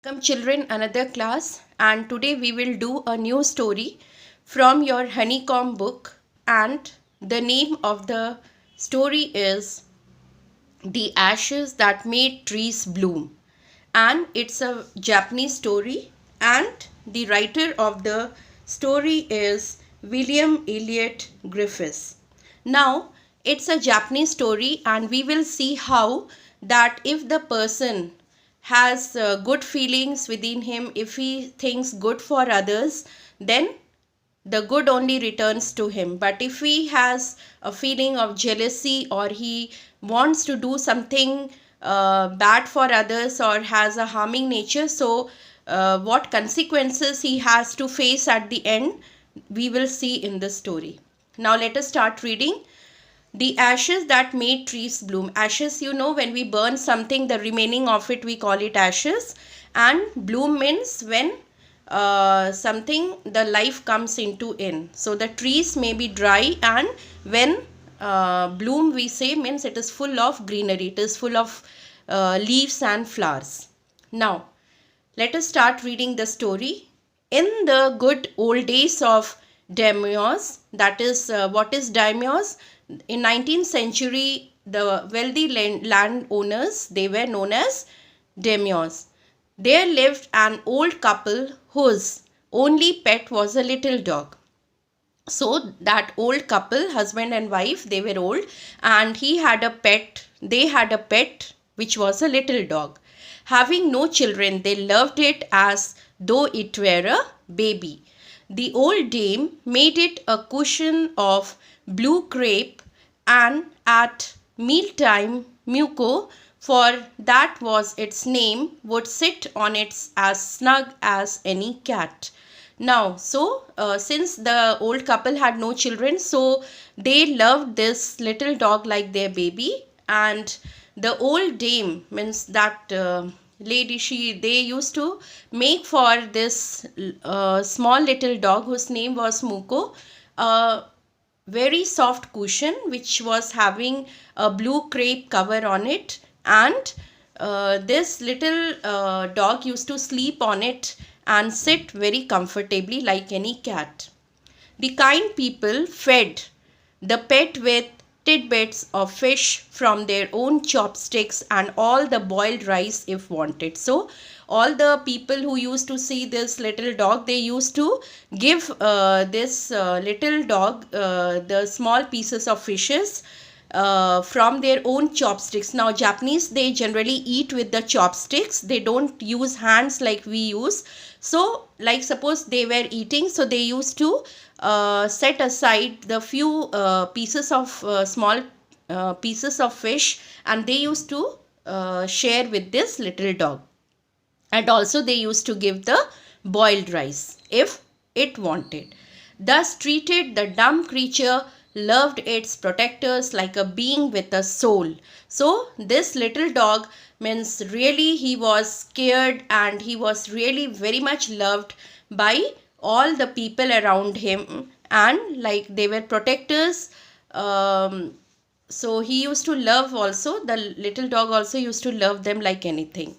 Welcome children, another class, and today we will do a new story from your honeycomb book, and the name of the story is The Ashes That Made Trees Bloom, and it's a Japanese story, and the writer of the story is William Elliot Griffiths. Now it's a Japanese story, and we will see how that if the person has good feelings within him, if he thinks good for others, then the good only returns to him. But if he has a feeling of jealousy, or he wants to do something bad for others, or has a harming nature, so what consequences he has to face at the end, we will see in this story. Now let us start reading. The ashes that made trees bloom. Ashes, when we burn something, the remaining of it, we call it ashes. And bloom means when something, the life comes into in. So the trees may be dry, and when bloom, we say, means it is full of greenery. It is full of leaves and flowers. Now, let us start reading the story. In the good old days of daimyos, that is, what is daimyos? In 19th century, the wealthy landowners, they were known as daimyos. There lived an old couple whose only pet was a little dog. So that old couple, husband and wife, they were old, and he had a pet. They had a pet which was a little dog. Having no children, they loved it as though it were a baby. The old dame made it a cushion of blue crepe, and at mealtime Muko, for that was its name, would sit on it as snug as any cat. Now, so since the old couple had no children, so they loved this little dog like their baby. And the old dame, means that lady, they used to make for this small little dog, whose name was Muko, a very soft cushion which was having a blue crepe cover on it. And this little dog used to sleep on it and sit very comfortably like any cat. The kind people fed the pet with tidbits of fish from their own chopsticks and all the boiled rice if wanted. So all the people who used to see this little dog, they used to give this little dog the small pieces of fishes from their own chopsticks. Now Japanese, they generally eat with the chopsticks. They don't use hands like we use. So like suppose they were eating, so they used to set aside the few pieces of small pieces of fish, and they used to share with this little dog. And also they used to give the boiled rice if it wanted. Thus treated, the dumb creature loved its protectors like a being with a soul. So this little dog, means really he was scared, and he was really very much loved by all the people around him, and like they were protectors. So he used to love also, the little dog also used to love them like anything.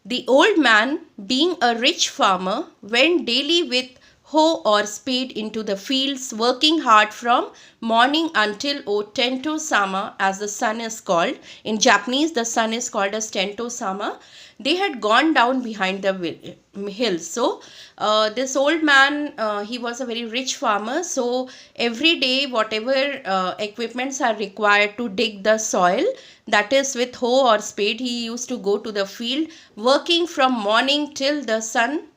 The old man, being a rich farmer, went daily with hoe or spade into the fields, working hard from morning until Tento Sama, as the sun is called. In Japanese, the sun is called as Tento Sama. They had gone down behind the hills. So this old man, he was a very rich farmer. So every day, whatever equipments are required to dig the soil, that is with hoe or spade, he used to go to the field, working from morning till the sun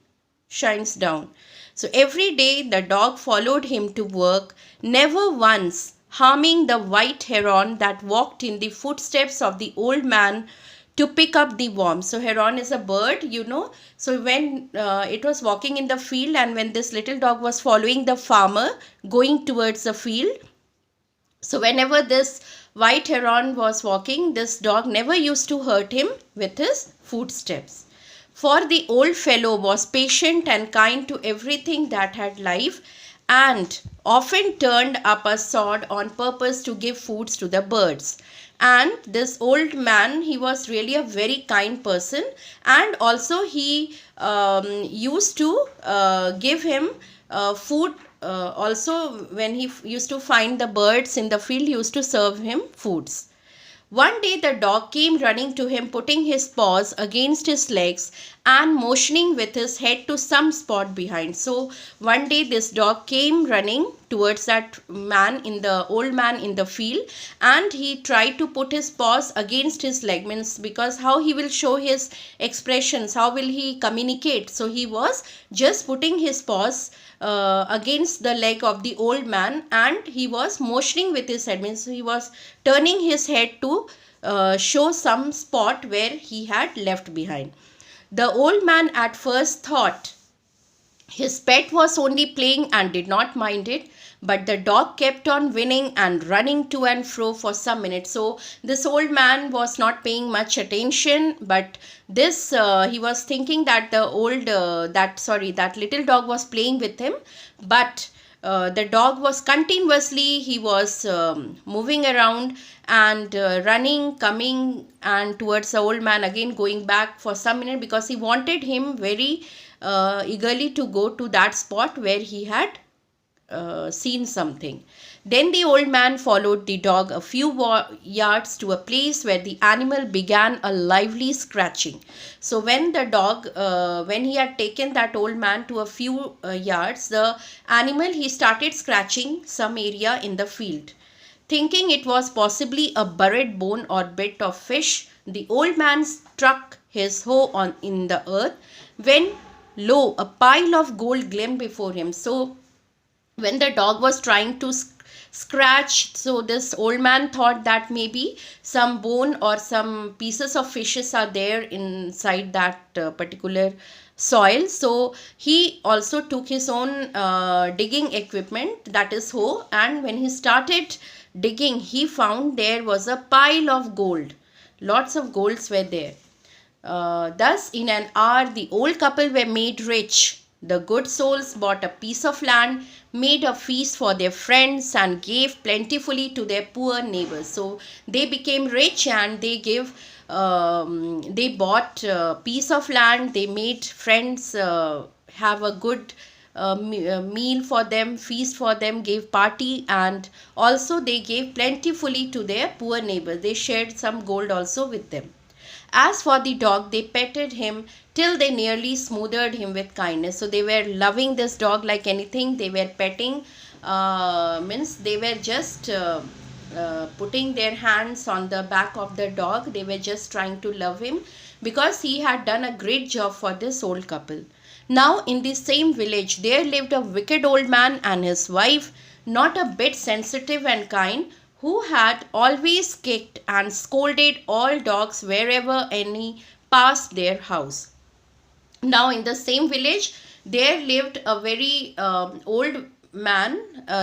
shines down. So every day the dog followed him to work, never once harming the white heron that walked in the footsteps of the old man to pick up the worms. So heron is a bird, So when it was walking in the field, and when this little dog was following the farmer going towards the field, so whenever this white heron was walking, this dog never used to hurt him with his footsteps. For the old fellow was patient and kind to everything that had life, and often turned up a sword on purpose to give foods to the birds. And this old man, he was really a very kind person, and also he used to give him food. Also, when he used to find the birds in the field, he used to serve him foods. One day the dog came running to him, putting his paws against his legs and motioning with his head to some spot behind. So one day this dog came running towards that old man in the field, and he tried to put his paws against his leg, means because how he will show his expressions, how will he communicate. So he was just putting his paws against the leg of the old man, and he was motioning with his head, means he was turning his head to show some spot where he had left behind. The old man at first thought his pet was only playing and did not mind it, but the dog kept on winning and running to and fro for some minutes. So this old man was not paying much attention, but this he was thinking that that little dog was playing with him, but the dog was continuously, he was moving around and running, coming and towards the old man, again going back for some minute, because he wanted him very eagerly to go to that spot where he had seen something. Then the old man followed the dog a few yards to a place where the animal began a lively scratching. So when the dog, when he had taken that old man to a few yards, the animal, he started scratching some area in the field. Thinking it was possibly a buried bone or bit of fish, the old man struck his hoe on in the earth, when lo, a pile of gold gleamed before him. So when the dog was trying to scratch, so this old man thought that maybe some bone or some pieces of fishes are there inside that particular soil. So he also took his own digging equipment, that is hoe, and when he started digging, he found there was a pile of gold. Lots of golds were there. Thus, in an hour, the old couple were made rich. The good souls bought a piece of land, made a feast for their friends, and gave plentifully to their poor neighbors. So they became rich, and they bought a piece of land, they made friends have a good meal for them, feast for them, gave party, and also they gave plentifully to their poor neighbors. They shared some gold also with them. As for the dog, they petted him till they nearly smothered him with kindness. So they were loving this dog like anything. They were petting, means they were just putting their hands on the back of the dog. They were just trying to love him because he had done a great job for this old couple. Now in the same village, there lived a wicked old man and his wife, not a bit sensitive and kind, who had always kicked and scolded all dogs wherever any passed their house. Now in the same village, there lived a very old man.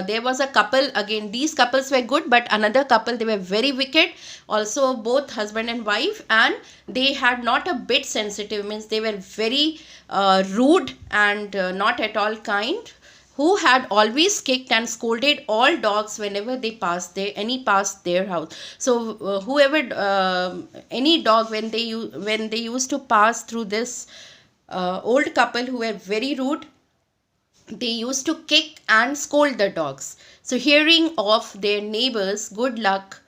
There was a couple, again these couples were good, but another couple, they were very wicked, also both husband and wife, and they had not a bit sensitive, means they were very rude and not at all kind, who had always kicked and scolded all dogs whenever they passed their house. So whoever any dog, when they used to pass through this old couple who were very rude, they used to kick and scold the dogs. So hearing of their neighbors' good luck,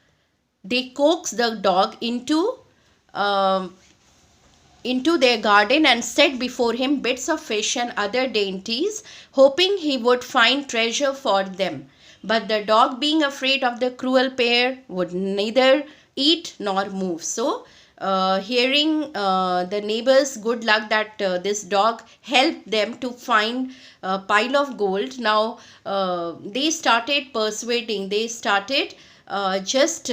they coaxed the dog um into their garden and set before him bits of fish and other dainties, hoping he would find treasure for them. But the dog, being afraid of the cruel pair, would neither eat nor move. So, hearing the neighbors' good luck that this dog helped them to find a pile of gold, now they started persuading, they started just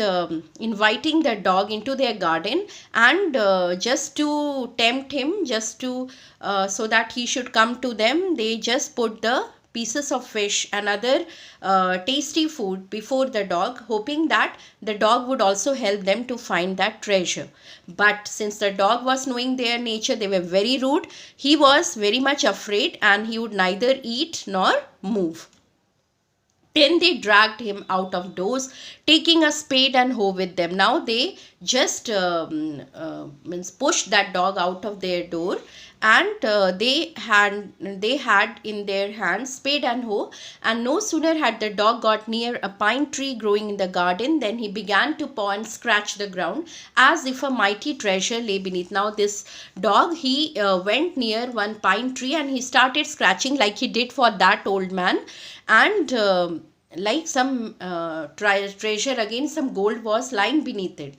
inviting the dog into their garden, and just to tempt him, just to so that he should come to them, they just put the pieces of fish and other tasty food before the dog, hoping that the dog would also help them to find that treasure. But since the dog was knowing their nature, they were very rude, he was very much afraid and he would neither eat nor move. Then they dragged him out of doors, taking a spade and hoe with them. Now they just means pushed that dog out of their door, and they had in their hands spade and hoe. And no sooner had the dog got near a pine tree growing in the garden than he began to paw and scratch the ground as if a mighty treasure lay beneath. Now this dog, he went near one pine tree and he started scratching like he did for that old man, and like some treasure again, some gold was lying beneath it.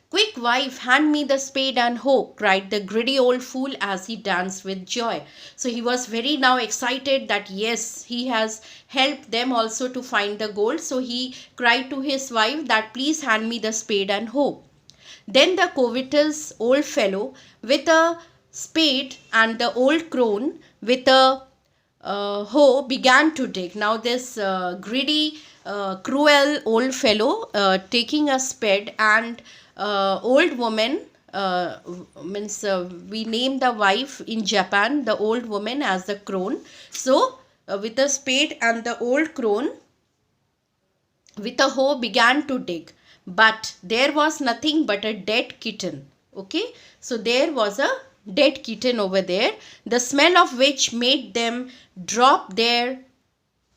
"Quick, wife, hand me the spade and hoe," cried the greedy old fool as he danced with joy. So he was very now excited that yes, he has helped them also to find the gold. So he cried to his wife that please hand me the spade and hoe. Then the covetous old fellow with a spade and the old crone with a hoe began to dig. Now this greedy, cruel old fellow taking a spade, and old woman, means we name the wife in Japan, the old woman, as the crone. So with a spade and the old crone with a hoe began to dig, but there was nothing but a dead kitten. Okay, so there was a dead kitten over there, the smell of which made them drop their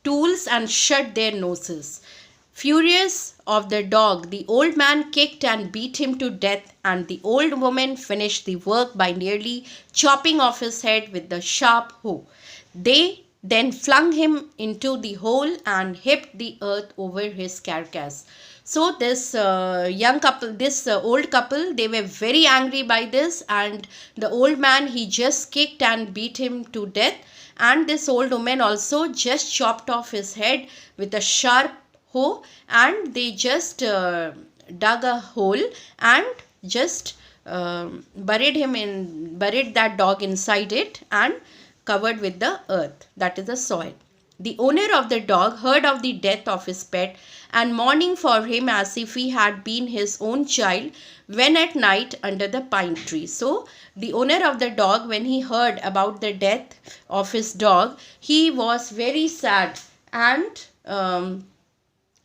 tools and shut their noses. Furious of the dog, the old man kicked and beat him to death, and the old woman finished the work by nearly chopping off his head with the sharp hoe. They then flung him into the hole and heaped the earth over his carcass. So this young couple, this old couple, they were very angry by this, and the old man, he just kicked and beat him to death, and this old woman also just chopped off his head with a sharp hoe, and they just dug a hole and just buried that dog inside it and covered with the earth, that is the soil. The owner of the dog heard of the death of his pet, and mourning for him as if he had been his own child, went at night under the pine tree. So the owner of the dog, when he heard about the death of his dog, he was very sad, and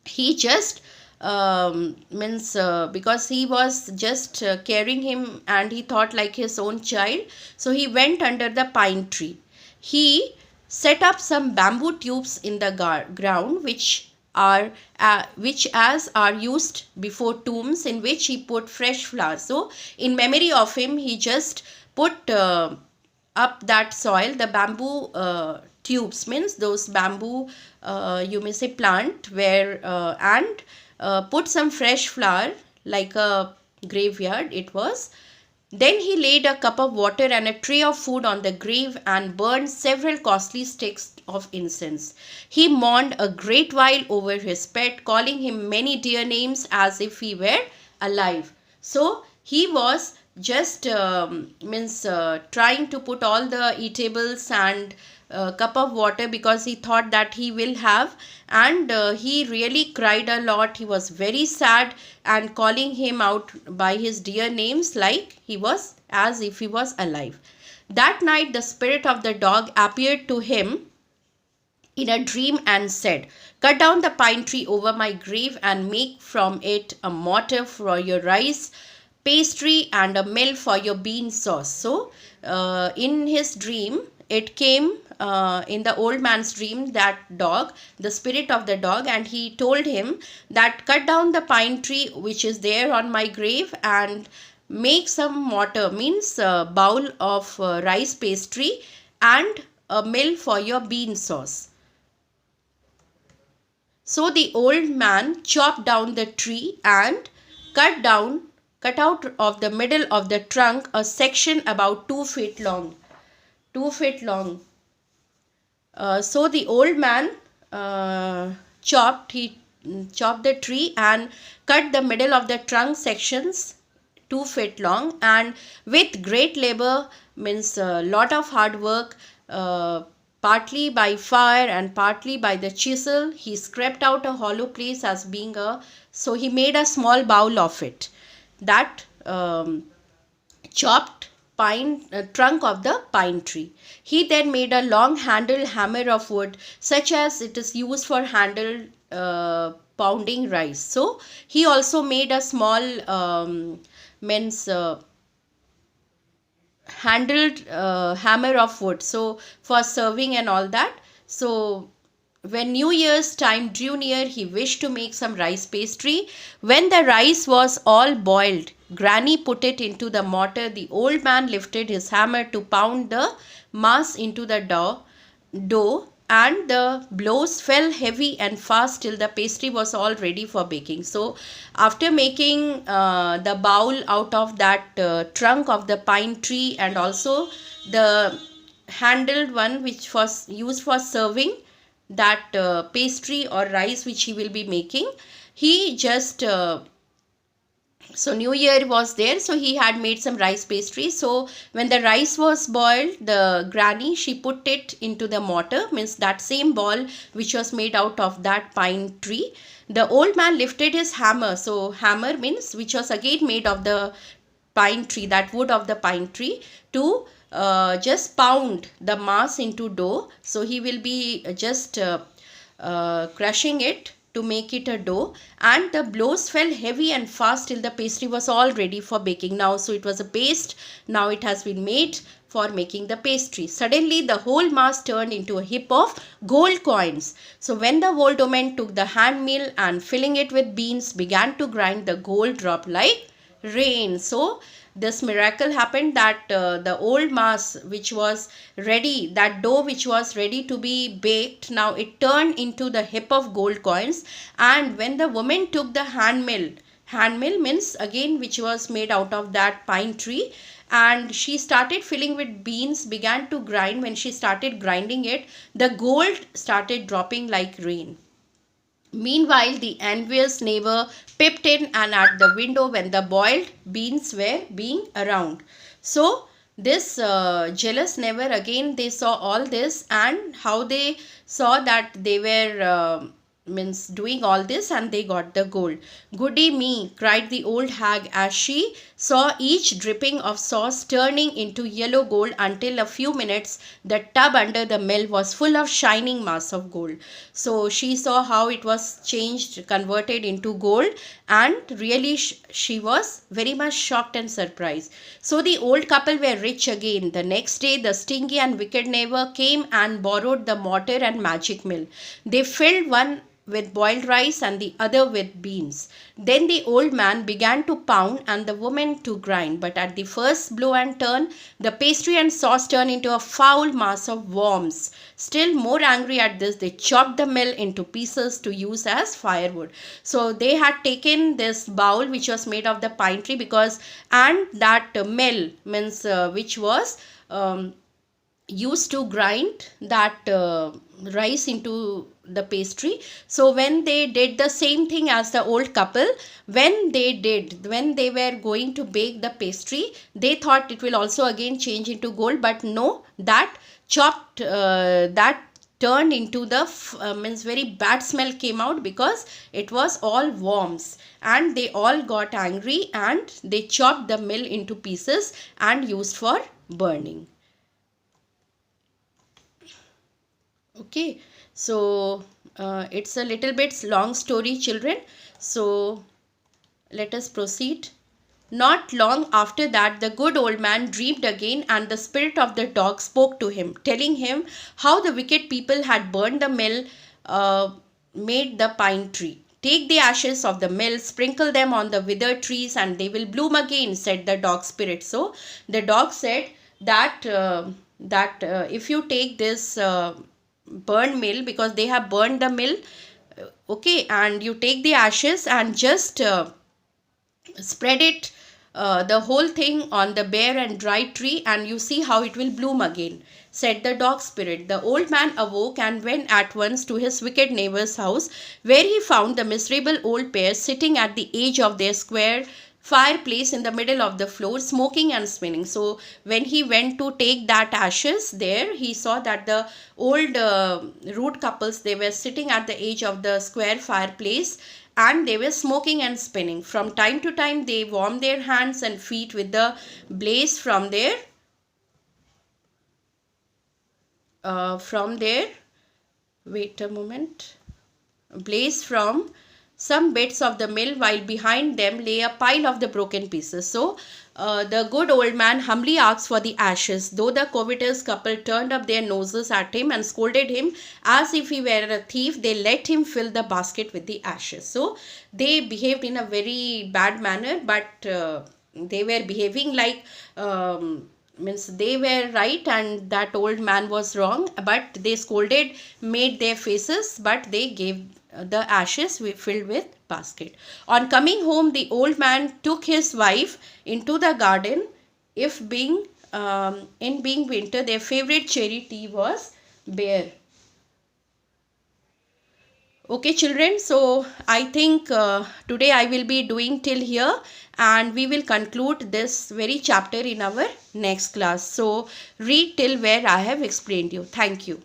he just means because he was just carrying him and he thought like his own child, so he went under the pine tree. He set up some bamboo tubes in the ground, which as are used before tombs, in which he put fresh flowers. So in memory of him, he just put up that soil, the bamboo tubes, means those bamboo, you may say plant, where and put some fresh flower like a graveyard it was. Then he laid a cup of water and a tray of food on the grave and burned several costly sticks of incense. He mourned a great while over his pet, calling him many dear names as if he were alive. So he was just means trying to put all the eatables and cup of water, because he thought that he will have, and he really cried a lot. He was very sad and calling him out by his dear names like he was, as if he was alive. That night the spirit of the dog appeared to him in a dream and said, "Cut down the pine tree over my grave and make from it a mortar for your rice pastry and a mill for your bean sauce." So in his dream, it came in the old man's dream, that dog, the spirit of the dog, and he told him that cut down the pine tree which is there on my grave and make some mortar, means a bowl of rice pastry and a mill for your bean sauce. So the old man chopped down the tree and cut out of the middle of the trunk a section about 2 feet long. 2 feet long. So the old man chopped the tree and cut the middle of the trunk sections 2 feet long, and with great labor, means a lot of hard work, partly by fire and partly by the chisel, he scraped out a hollow place as being a, so he made a small bowl of it. That chopped trunk of the pine tree. He then made a long handled hammer of wood, such as it is used for handle pounding rice. So he also made a small means handled hammer of wood, so for serving and all that. So when New Year's time drew near, he wished to make some rice pastry. When the rice was all boiled, Granny put it into the mortar. The old man lifted his hammer to pound the mass into the dough, and the blows fell heavy and fast till the pastry was all ready for baking. So after making the bowl out of that trunk of the pine tree, and also the handled one which was used for serving that pastry or rice which he will be making, he just so New Year was there, so he had made some rice pastry. So when the rice was boiled, the granny, she put it into the mortar, means that same ball which was made out of that pine tree. The old man lifted his hammer, so hammer means which was again made of the pine tree, that wood of the pine tree, to just pound the mass into dough. So he will be just crushing it to make it a dough, and the blows fell heavy and fast till the pastry was all ready for baking. Now, so it was a paste, now it has been made for making the pastry. Suddenly the whole mass turned into a heap of gold coins. So when the old woman took the hand mill and filling it with beans began to grind, the gold dropped like rain. So this miracle happened that the old mass which was ready, that dough which was ready to be baked, now it turned into the heap of gold coins. And when the woman took the hand mill means again which was made out of that pine tree, and she started filling with beans, began to grind, when she started grinding it, the gold started dropping like rain. Meanwhile, the envious neighbor peeped in and at the window when the boiled beans were being around. So this jealous neighbor, again they saw all this, and how they saw that they were means doing all this and they got the gold. Goody me, cried the old hag as she saw each dripping of sauce turning into yellow gold, until a few minutes the tub under the mill was full of shining mass of gold. So she saw how it was changed, converted into gold, and really she was very much shocked and surprised. So the old couple were rich again. The next day the stingy and wicked neighbor came and borrowed the mortar and magic mill. They filled one with boiled rice and the other with beans. Then the old man began to pound and the woman to grind, but at the first blow and turn, the pastry and sauce turned into a foul mass of worms. Still more angry at this, they chopped the mill into pieces to use as firewood. So they had taken this bowl which was made of the pine tree, because and that mill means which was used to grind that rice into the pastry. So when they did the same thing as the old couple, when they were going to bake the pastry, they thought it will also again change into gold, but no, that chopped that turned into the means very bad smell came out, because it was all worms, and they all got angry and they chopped the mill into pieces and used for burning. Okay, so it's a little bit long story, children. So let us proceed. Not long after that, the good old man dreamed again, and the spirit of the dog spoke to him, telling him how the wicked people had burned the mill, made the pine tree. Take the ashes of the mill, sprinkle them on the withered trees, and they will bloom again, said the dog spirit. So the dog said that if you take this burned mill, because they have burned the mill, okay, and you take the ashes and just spread it, the whole thing on the bare and dry tree, and you see how it will bloom again, said the dog spirit. The old man awoke and went at once to his wicked neighbor's house, where he found the miserable old pair sitting at the edge of their square fireplace in the middle of the floor, smoking and spinning. So when he went to take that ashes there, he saw that the old rude couples, they were sitting at the edge of the square fireplace, and they were smoking and spinning. From time to time they warmed their hands and feet with the blaze from their from there, wait a moment, blaze from some bits of the mill, while behind them lay a pile of the broken pieces. So the good old man humbly asked for the ashes, though the covetous couple turned up their noses at him and scolded him as if he were a thief. They let him fill the basket with the ashes. So they behaved in a very bad manner, but they were behaving like, means they were right and that old man was wrong, but they scolded, made their faces, but they gave the ashes filled with basket. On coming home, the old man took his wife into the garden. If being in being winter, their favorite cherry tea was bare. Okay, children, so I think today I will be doing till here, and we will conclude this very chapter in our next class. So read till where I have explained you. Thank you.